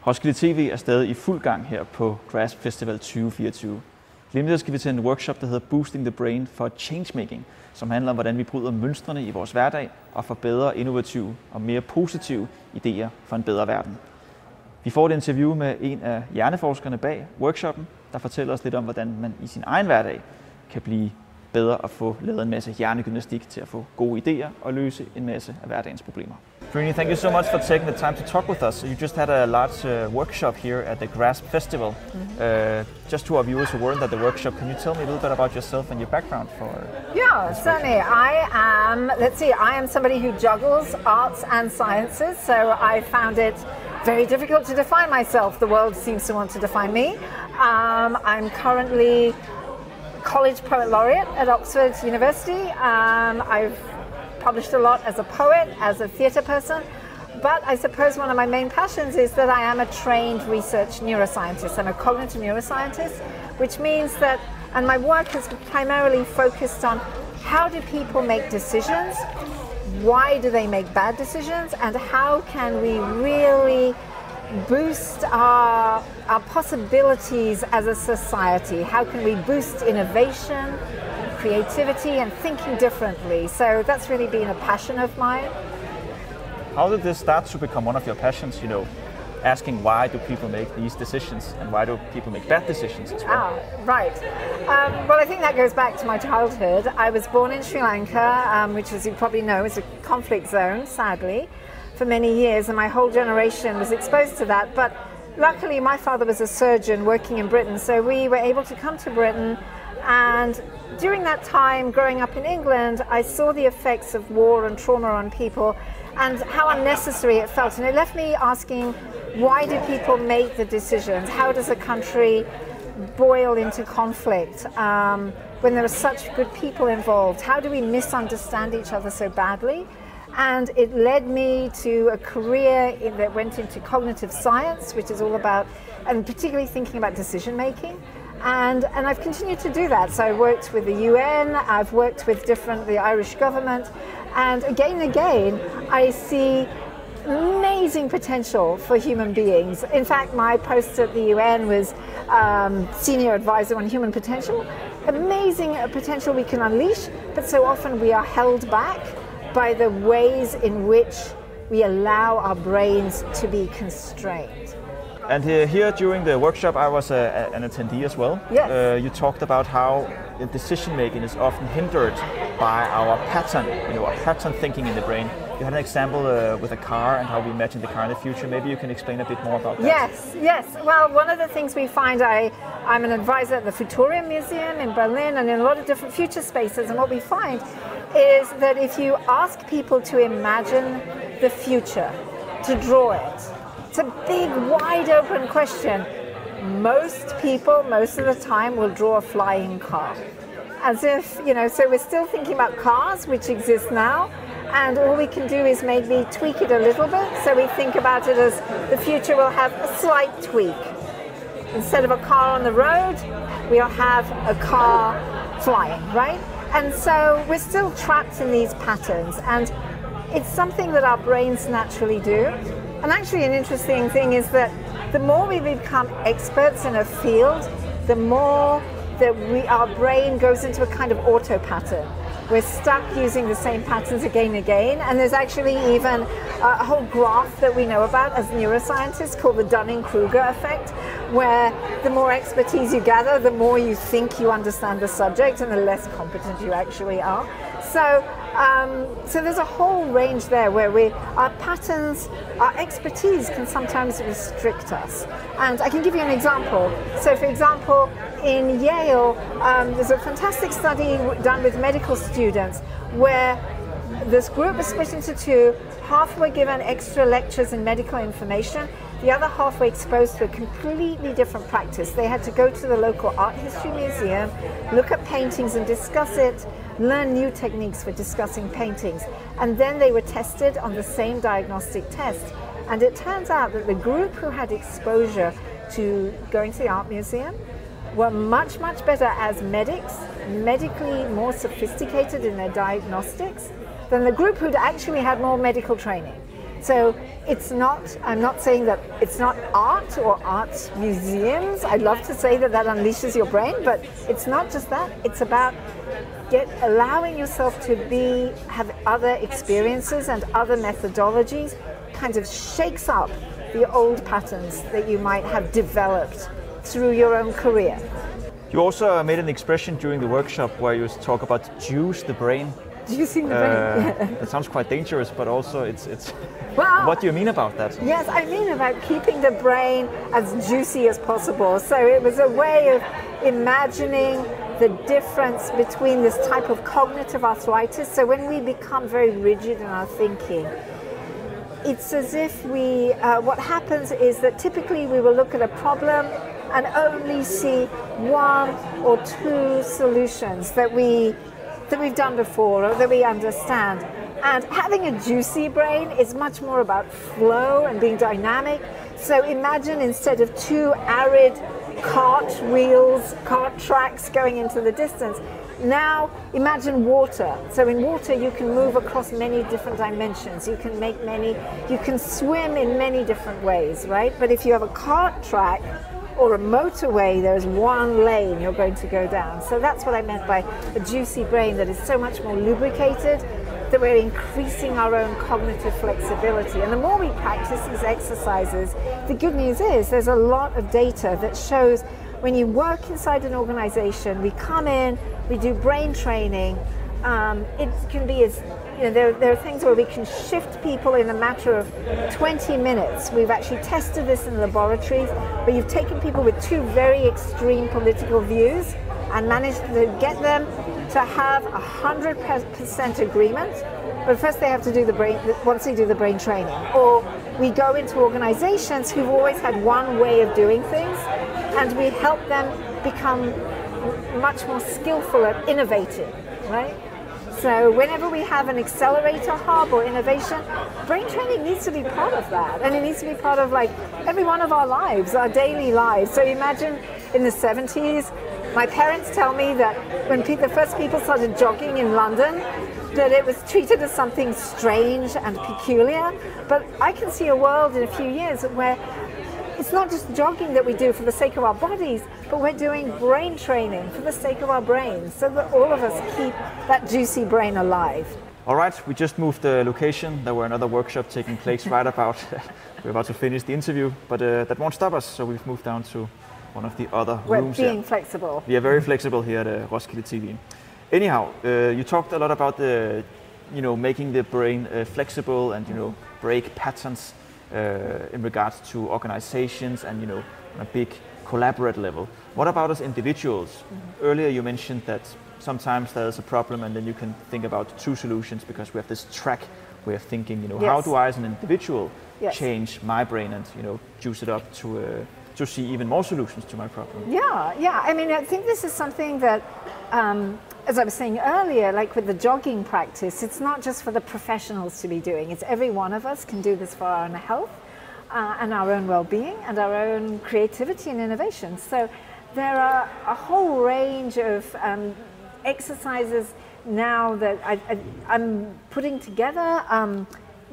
Roskilde TV er stadig i fuld gang her på Grasp Festival 2024. Lige om lidt skal vi til en workshop, der hedder Boosting the Brain for Changemaking, som handler om, hvordan vi bryder mønstrene i vores hverdag og får bedre, innovative og mere positive idéer for en bedre verden. Vi får et interview med en af hjerneforskerne bag workshoppen, der fortæller os lidt om, hvordan man i sin egen hverdag kan blive bedre og få lavet en masse hjernegymnastik til at få gode idéer og løse en masse af hverdagens problemer. Pireeni, thank you so much for taking the time to talk with us. You just had a large workshop here at the Grasp Festival. Just to our viewers who weren't at the workshop, can you tell me a little bit about yourself and your background for Yeah, certainly. I am somebody who juggles arts and sciences, so I found it very difficult to define myself. The world seems to want to define me. I'm currently College Poet Laureate at Oxford University. I've published a lot as a poet, as a theatre person, but I suppose one of my main passions is that I am a trained research neuroscientist. I'm a cognitive neuroscientist, which means that, and my work has primarily focused on how do people make decisions, why do they make bad decisions, and how can we really boost our possibilities as a society? How can we boost innovation, creativity and thinking differently? So that's really been a passion of mine. How did this start to become one of your passions, asking why do people make these decisions and why do people make bad decisions as well? Right. Well, I think that goes back to my childhood. I was born in Sri Lanka, which, as you probably know, is a conflict zone, sadly, for many years, and my whole generation was exposed to that. But luckily my father was a surgeon working in Britain, so we were able to come to Britain, and during that time growing up in England I saw the effects of war and trauma on people and how unnecessary it felt, and it left me asking, why do people make the decisions? How does a country boil into conflict when there are such good people involved? How do we misunderstand each other so badly? And it led me to a career that went into cognitive science, which is all about, and particularly thinking about decision making. And I've continued to do that. So I worked with the UN, I've worked with the Irish government, and again, I see amazing potential for human beings. In fact, my post at the UN was Senior Advisor on Human Potential. Amazing potential we can unleash, but so often we are held back by the ways in which we allow our brains to be constrained. And here during the workshop I was an attendee as well. Yes. You talked about how the decision making is often hindered by our pattern, our pattern thinking in the brain. You had an example with a car and how we imagine the car in the future. Maybe you can explain a bit more about that. Yes. Well, one of the things we find, I'm an advisor at the Futurem Museum in Berlin and in a lot of different future spaces, and what we find is that if you ask people to imagine the future, to draw it, it's a big, wide open question. Most people, most of the time, will draw a flying car. As if, so we're still thinking about cars, which exist now, and all we can do is maybe tweak it a little bit. So we think about it as the future will have a slight tweak. Instead of a car on the road, we'll have a car flying, right? And so we're still trapped in these patterns, and it's something that our brains naturally do. And actually an interesting thing is that the more we become experts in a field, the more that our brain goes into a kind of auto pattern. We're stuck using the same patterns again and again, and there's actually even a whole graph that we know about as neuroscientists called the Dunning-Kruger effect, where the more expertise you gather, the more you think you understand the subject and the less competent you actually are. So there's a whole range there where our patterns, our expertise can sometimes restrict us. And I can give you an example. So for example, in Yale, there's a fantastic study done with medical students where this group was split into two. Half were given extra lectures and medical information. The other half were exposed to a completely different practice. They had to go to the local art history museum, look at paintings and discuss it, learn new techniques for discussing paintings, and then they were tested on the same diagnostic test. And it turns out that the group who had exposure to going to the art museum were much better as medics, medically more sophisticated in their diagnostics, than the group who'd actually had more medical training. So it's not, I'm not saying that it's not art or art museums. I'd love to say that that unleashes your brain, but it's not just that. It's about allowing yourself to have other experiences and other methodologies, kind of shakes up the old patterns that you might have developed through your own career. You also made an expression during the workshop where you talk about juice the brain. Juicing the brain. That sounds quite dangerous, but also it's well, what do you mean about that? Yes, I mean about keeping the brain as juicy as possible. So it was a way of imagining the difference between this type of cognitive arthritis. So when we become very rigid in our thinking, it's as if what happens is that typically we will look at a problem and only see one or two solutions that we've done before or that we understand. And having a juicy brain is much more about flow and being dynamic. So imagine instead of two arid cart tracks going into the distance, now imagine water. So in water you can move across many different dimensions. You can swim in many different ways, right? But if you have a cart track or a motorway, there's one lane you're going to go down. So that's what I meant by a juicy brain that is so much more lubricated, that we're increasing our own cognitive flexibility. And the more we practice these exercises, the good news is there's a lot of data that shows when you work inside an organization, we come in, we do brain training, it can be as, there are things where we can shift people in a matter of 20 minutes. We've actually tested this in laboratories where you've taken people with two very extreme political views and managed to get them to have 100% agreement. But first they have to do once they do the brain training. Or we go into organizations who've always had one way of doing things, and we help them become much more skillful at innovating, right? So whenever we have an accelerator hub or innovation, brain training needs to be part of that. And it needs to be part of like every one of our lives, our daily lives. So imagine in the 70s, my parents tell me that when the first people started jogging in London, that it was treated as something strange and peculiar. But I can see a world in a few years where it's not just jogging that we do for the sake of our bodies, but we're doing brain training for the sake of our brains, so that all of us keep that juicy brain alive. All right, we just moved the location. There were another workshop taking place right about. We're about to finish the interview, but that won't stop us. So we've moved down to one of the other rooms. We're being flexible. We are very flexible here at Roskilde TV. Anyhow, you talked a lot about making the brain flexible and break patterns in regards to organizations and on a big collaborate level. What about us individuals? Mm-hmm. Earlier you mentioned that sometimes there's a problem and then you can think about two solutions because we have this track way of thinking. Yes. How do I as an individual yes. change my brain and juice it up to see even more solutions to my problem? Yeah. I mean, I think this is something that, as I was saying earlier, like with the jogging practice, it's not just for the professionals to be doing. It's every one of us can do this for our own health and our own well-being and our own creativity and innovation. So there are a whole range of exercises now that I'm putting together.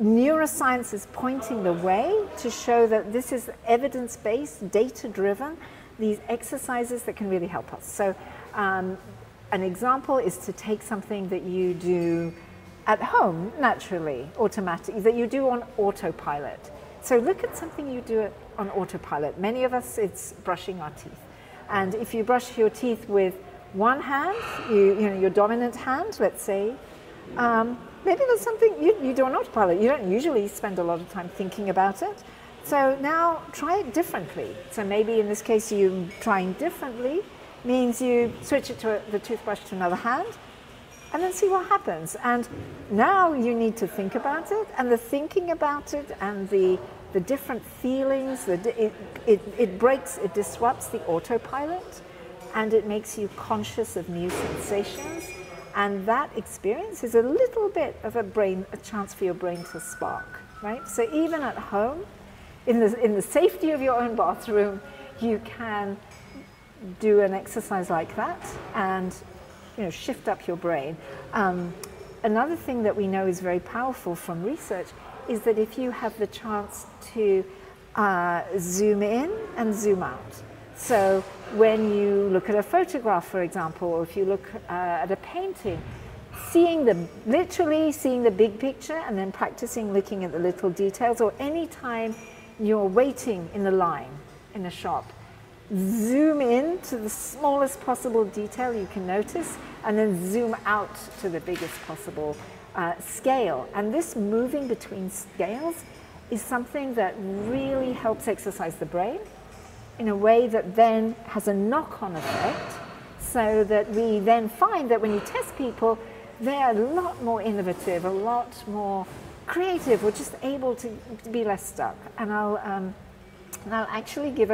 Neuroscience is pointing the way to show that this is evidence-based, data-driven, these exercises that can really help us. So an example is to take something that you do at home, naturally, automatically, that you do on autopilot. So look at something you do on autopilot. Many of us, it's brushing our teeth. And if you brush your teeth with one hand, your dominant hand, let's say, maybe there's something you do on autopilot. You don't usually spend a lot of time thinking about it. So now try it differently. So maybe in this case, you trying differently means you switch it to the toothbrush to another hand and then see what happens. And now you need to think about it, and the thinking about it and the different feelings, it disrupts the autopilot, and it makes you conscious of new sensations. And that experience is a little bit of a chance for your brain to spark, right? So even at home, in the safety of your own bathroom, you can do an exercise like that and shift up your brain. Another thing that we know is very powerful from research is that if you have the chance to zoom in and zoom out. So when you look at a photograph, for example, or if you look at a painting, literally seeing the big picture and then practicing looking at the little details, or any time you're waiting in the line in a shop, zoom in to the smallest possible detail you can notice and then zoom out to the biggest possible scale. And this moving between scales is something that really helps exercise the brain in a way that then has a knock-on effect, so that we then find that when you test people, they're a lot more innovative, a lot more creative, we're just able to be less stuck. And I'll actually give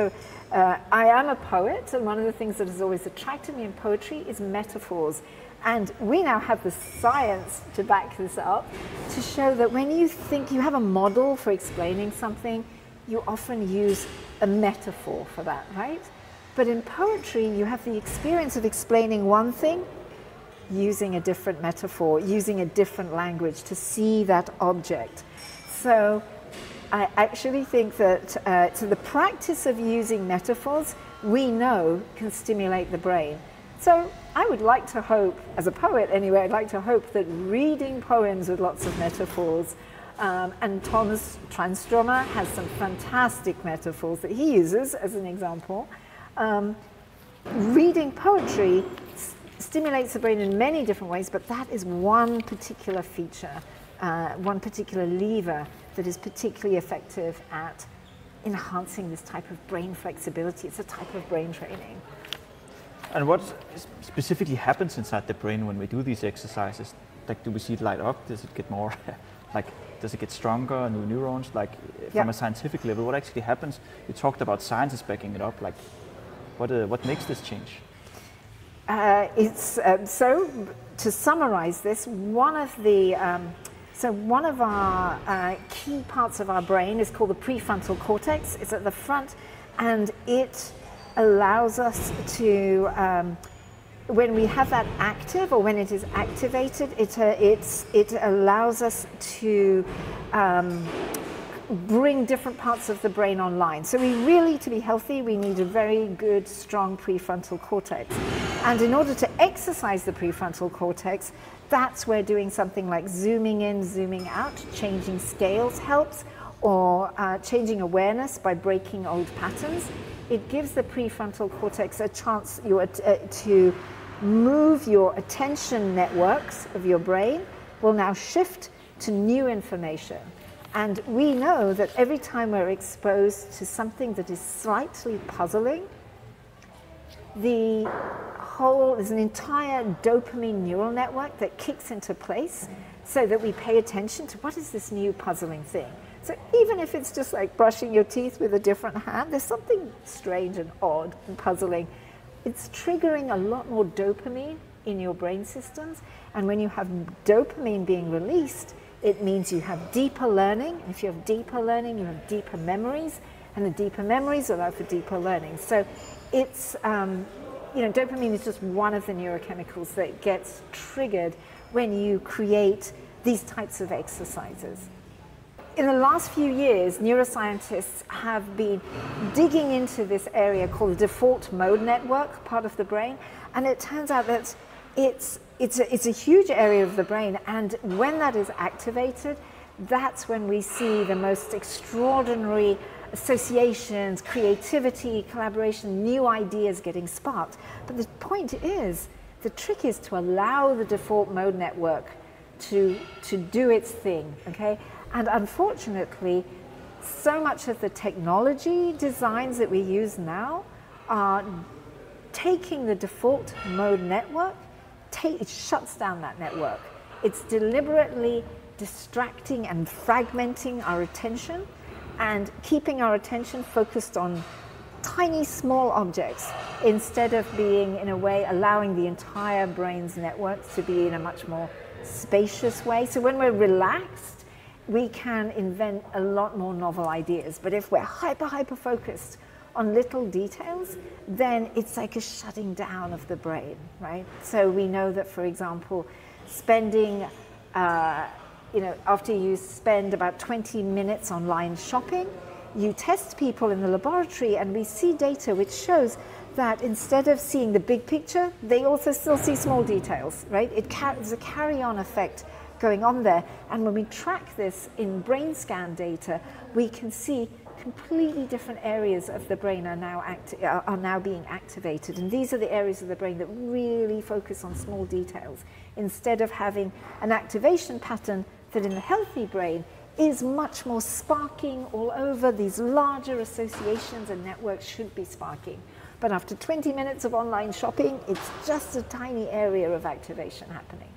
I am a poet, and one of the things that has always attracted me in poetry is metaphors. And we now have the science to back this up, to show that when you think you have a model for explaining something, you often use a metaphor for that, right? But in poetry, you have the experience of explaining one thing using a different metaphor, using a different language to see that object. So I actually think that so the practice of using metaphors, we know can stimulate the brain. So I would like to hope, as a poet anyway, I'd like to hope that reading poems with lots of metaphors, and Thomas Tranströmer has some fantastic metaphors that he uses as an example. Reading poetry stimulates the brain in many different ways, but that is one particular feature, one particular lever that is particularly effective at enhancing this type of brain flexibility. It's a type of brain training. And what specifically happens inside the brain when we do these exercises? Like, do we see it light up? Does it get more, like, does it get stronger, new neurons? Like, from a scientific level, what actually happens? You talked about science is backing it up. Like, what makes this change? So to summarize this, one of our key parts of our brain is called the prefrontal cortex. It's at the front, and it allows us to, when we have that active, or when it is activated, it allows us to bring different parts of the brain online. So we really, to be healthy, we need a very good, strong prefrontal cortex. And in order to exercise the prefrontal cortex, that's where doing something like zooming in, zooming out, changing scales helps, or changing awareness by breaking old patterns. It gives the prefrontal cortex a chance to move your attention networks of your brain will now shift to new information. And we know that every time we're exposed to something that is slightly puzzling, there's an entire dopamine neural network that kicks into place so that we pay attention to what is this new puzzling thing. So even if it's just like brushing your teeth with a different hand, there's something strange and odd and puzzling. It's triggering a lot more dopamine in your brain systems. And when you have dopamine being released, it means you have deeper learning. And if you have deeper learning, you have deeper memories. And the deeper memories allow for deeper learning. So it's, dopamine is just one of the neurochemicals that gets triggered when you create these types of exercises. In the last few years, neuroscientists have been digging into this area called the default mode network, part of the brain, and it turns out that it's a huge area of the brain, and when that is activated, that's when we see the most extraordinary associations, creativity, collaboration, new ideas getting sparked. But the point is, the trick is to allow the default mode network to do its thing, okay? And unfortunately, so much of the technology designs that we use now are taking the default mode network, it shuts down that network. It's deliberately distracting and fragmenting our attention and keeping our attention focused on tiny, small objects instead of being, in a way, allowing the entire brain's network to be in a much more spacious way. So when we're relaxed, we can invent a lot more novel ideas. But if we're hyper focused on little details, then it's like a shutting down of the brain, right? So we know that, for example, spending after you spend about 20 minutes online shopping, you test people in the laboratory, and we see data which shows that instead of seeing the big picture, they also still see small details, right? There's a carry-on effect going on there. And when we track this in brain scan data, we can see completely different areas of the brain are now being activated. And these are the areas of the brain that really focus on small details, instead of having an activation pattern that in the healthy brain is much more sparking all over. These larger associations and networks should be sparking. But after 20 minutes of online shopping, it's just a tiny area of activation happening.